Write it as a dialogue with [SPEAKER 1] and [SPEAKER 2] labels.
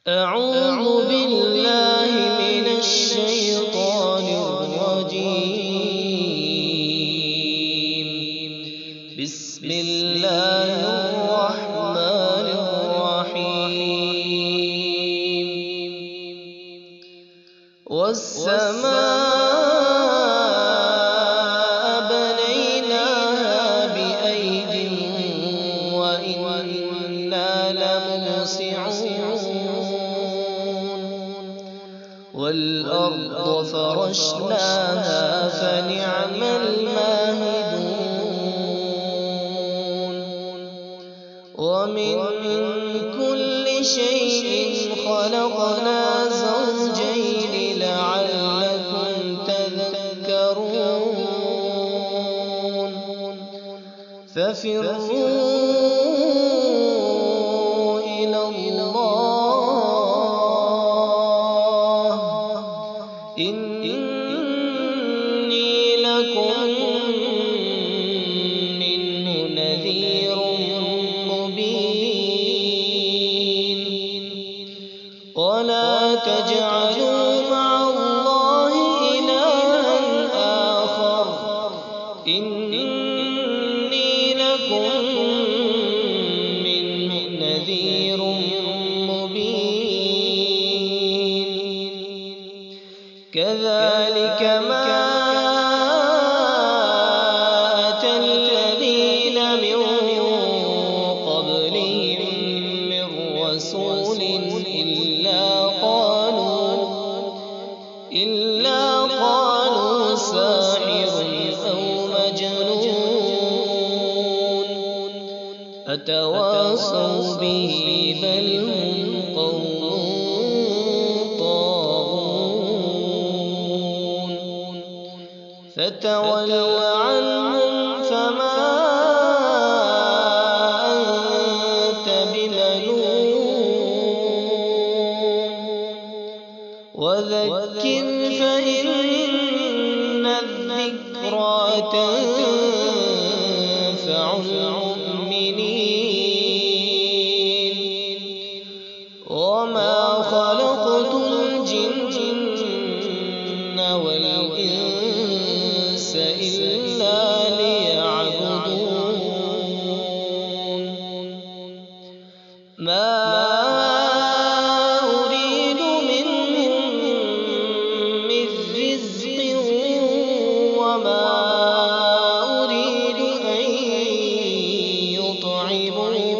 [SPEAKER 1] أعوذ بالله من الشيطان الرجيم. بسم الله الرحمن الرحيم. والسماء بنيناها بأيد وإنا لموسعون. والأرض فرشناها فنعم الماهدون. ومن كل شيء خلقنا زوجين لعلكم تذكرون. ففروا إلى الله إني لكم منه نذير مبين. ولا تجعلوا مع الله إلها آخر إني لكم منه نذير مبين. كذلك ما أتى الذين من قبلهم من رسول إلا قالوا ساحر أو مجنون أتواصوا به بل هم قوم طاغون. فتول عنهم فما أنت بملوم وذكر فإن الذكرى تنفع المؤمنين. وما خلقت الجن والإنس إلا ليعبدون. ما أريد منهم من رزق وما أريد أن يطعمون.